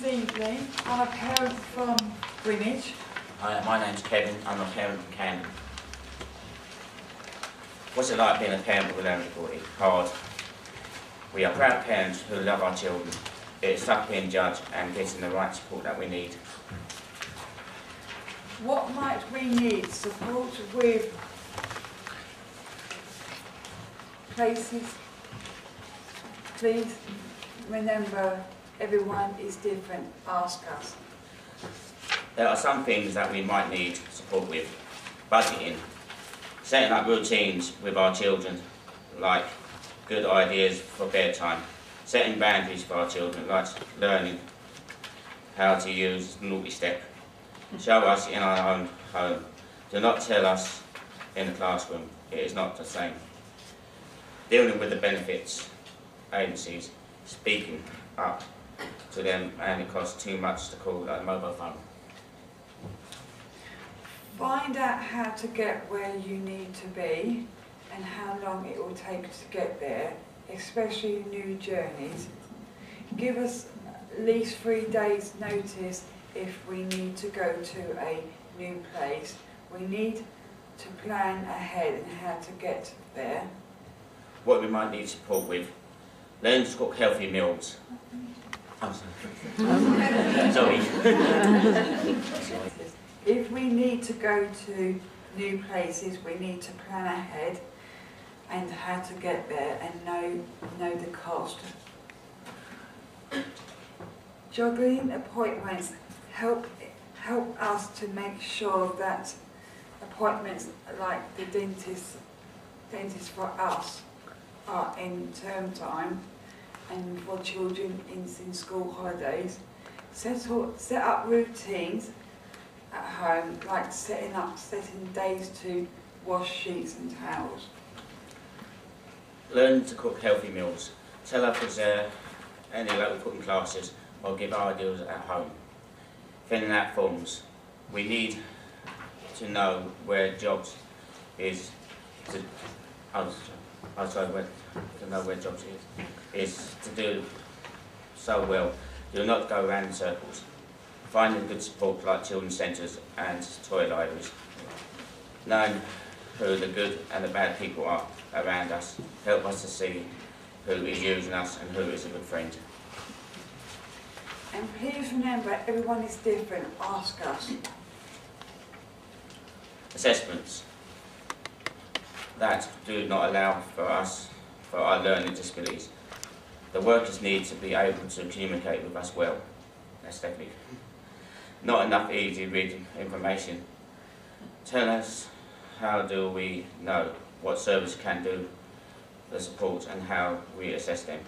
name's Eveline. I'm a parent from Greenwich. Hi, my name's Kevin. I'm a parent from Camden. What's it like being a parent with a learning difficulty? Hard. We are proud parents who love our children. It's tough being judged and getting the right support that we need. What might we need? Support with places? Please remember, everyone is different. Ask us. There are some things that we might need support with. Budgeting, setting up routines with our children, like good ideas for bedtime, setting boundaries for our children, like learning how to use naughty step. Show us in our own home. Do not tell us in the classroom. It is not the same. Dealing with the benefits agencies, speaking up to them, and it costs too much to call a mobile phone. Find out how to get where you need to be and how long it will take to get there, especially new journeys. Give us at least 3 days notice if we need to go to a new place. We need to plan ahead and how to get there. What we might need support with: learn to cook healthy meals. I'm sorry. If we need to go to new places, we need to plan ahead and how to get there and know the cost. Juggling appointments help us to make sure that appointments like the dentist for us are in term time, and for children in school holidays. Set up routines at home, like setting days to wash sheets and towels. Learn to cook healthy meals. Tell us if there any local cooking classes or give ideas at home. Filling out forms. We need to know where jobs is to know where jobs is to do so well. Do not go around in circles. Finding good support like children's centres and toy libraries. Knowing who the good and the bad people are around us help us to see who is using us and who is a good friend. And please remember, everyone is different. Ask us. Assessments that do not allow for our learning disabilities. The workers need to be able to communicate with us well. That's definitely not enough easy reading information. Tell us, how do we know what service can do the support and how we assess them.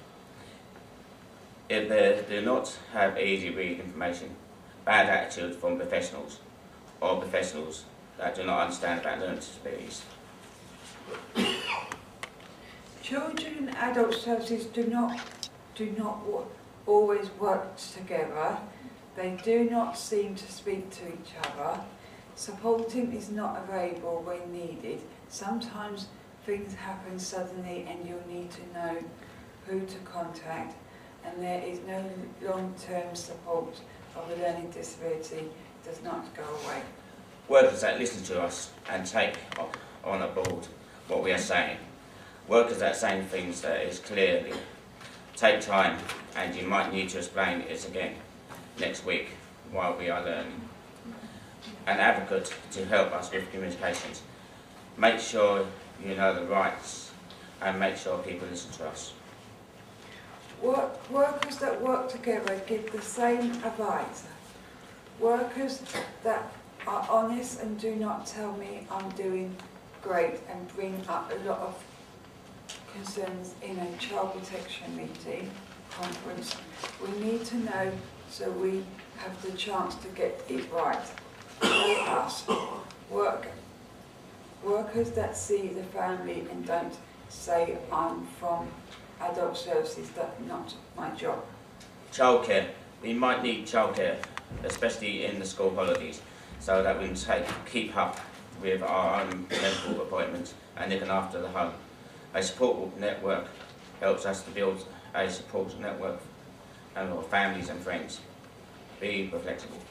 If they do not have easy read information, bad attitude from professionals or professionals that do not understand about learning disabilities. Children and adult services do not always work together. They do not seem to speak to each other. Supporting is not available when needed. Sometimes things happen suddenly and you'll need to know who to contact, and there is no long-term support of a learning disability does not go away. Workers that listen to us and take on board what we are saying. Workers that say things that is clearly. Take time, and you might need to explain it again next week while we are learning. An advocate to help us with communications. Make sure you know the rights and make sure people listen to us. Workers that work together give the same advice. Workers that are honest and do not tell me I'm doing great and bring up a lot of concerns in a child protection meeting, conference. We need to know so we have the chance to get it right. For us, workers that see the family and don't say I'm from adult services, that's not my job. Childcare. We might need childcare, especially in the school holidays, so that we can keep up with our own medical appointments and looking after the home. A support network helps us to build a support network of families and friends. Be reflectable.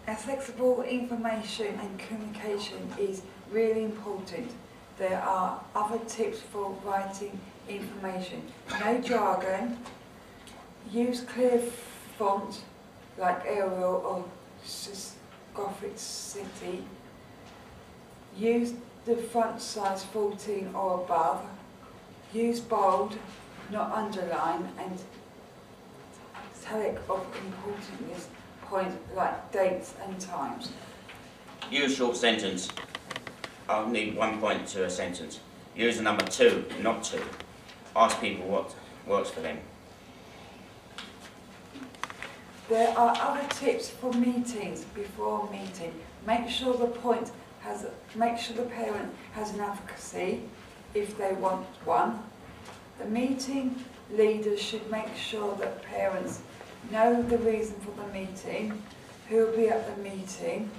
Accessible information and communication is really important. There are other tips for writing information. No jargon. Use clear font like Arial or Gothic City. Use the font size 14 or above. Use bold, not underline, and italic of importance points like dates and times. Use short sentence. I'll need 1 point to a sentence. Use the number 2, not 2. Ask people what works for them. There are other tips for meetings before meeting. Make sure the parent has an advocacy if they want one. The meeting leaders should make sure that parents know the reason for the meeting, who will be at the meeting,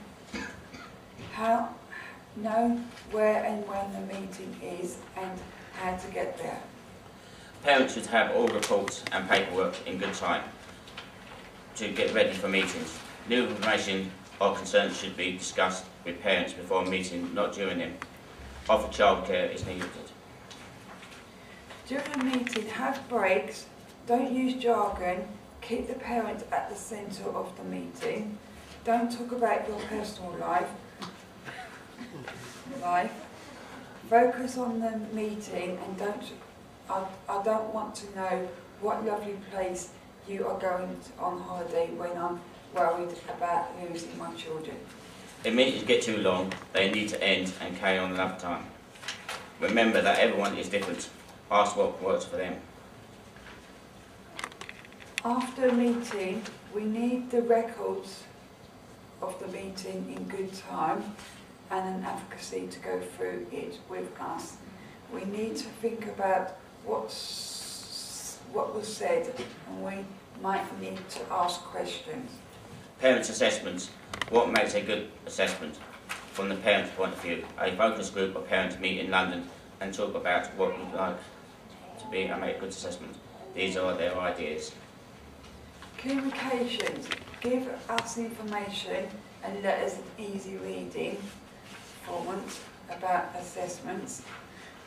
know where and when the meeting is, and how to get there. Parents should have all reports and paperwork in good time to get ready for meetings. New information or concerns should be discussed with parents before a meeting, not during them. Offer childcare is needed. During a meeting, have breaks, don't use jargon, keep the parent at the centre of the meeting, don't talk about your personal life. Focus on the meeting and I don't want to know what lovely place you are going on holiday when I'm worried about losing my children. If meetings get too long, they need to end and carry on another time. Remember that everyone is different. Ask what works for them. After a meeting, we need the records of the meeting in good time and an advocacy to go through it with us. We need to think about what was said, and we might need to ask questions. Parents' assessments. What makes a good assessment? From the parent's point of view, a focus group of parents meet in London and talk about what would like to be and make a good assessment. These are their ideas. Communications. Give us information and let us an easy reading format about assessments.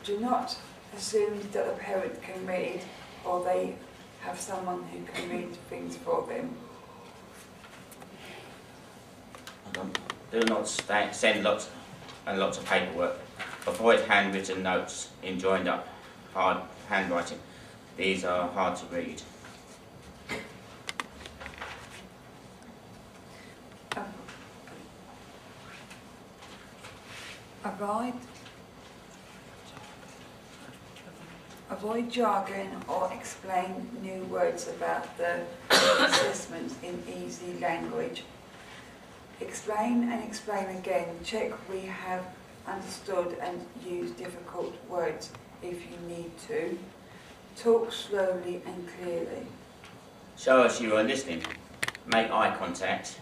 Do not assume that a parent can read or they have someone who can read things for them. Do not send lots and lots of paperwork. Avoid handwritten notes in joined up hard handwriting. These are hard to read. Avoid jargon or explain new words about the assessment in easy language. Explain and explain again. Check we have understood and use difficult words if you need to. Talk slowly and clearly. Show us you are listening. Make eye contact.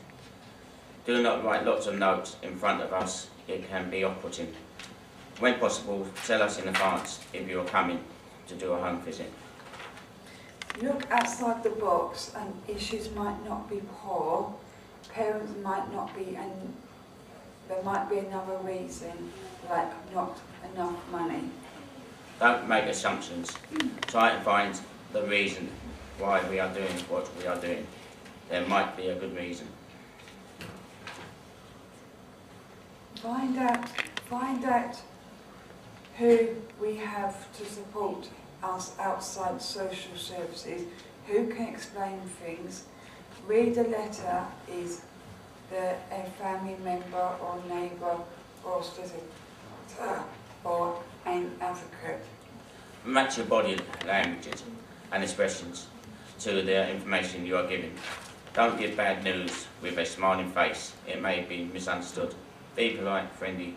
Do not write lots of notes in front of us. It can be off-putting. When possible, tell us in advance if you are coming to do a home visit. Look outside the box, and issues might not be poor. Parents might not be, and there might be another reason, like not enough money. Don't make assumptions. Try and find the reason why we are doing what we are doing. There might be a good reason. Find out who we have to support us outside social services, who can explain things. Read a letter is a family member or neighbour or solicitor or an advocate. Match your body languages and expressions to the information you are giving. Don't give bad news with a smiling face. It may be misunderstood. Be polite, friendly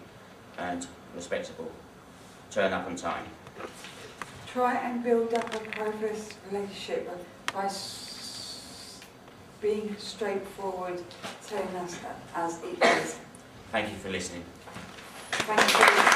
and respectable. Turn up on time. Try and build up a close relationship by being straightforward, telling us as it is. Thank you for listening. Thank you.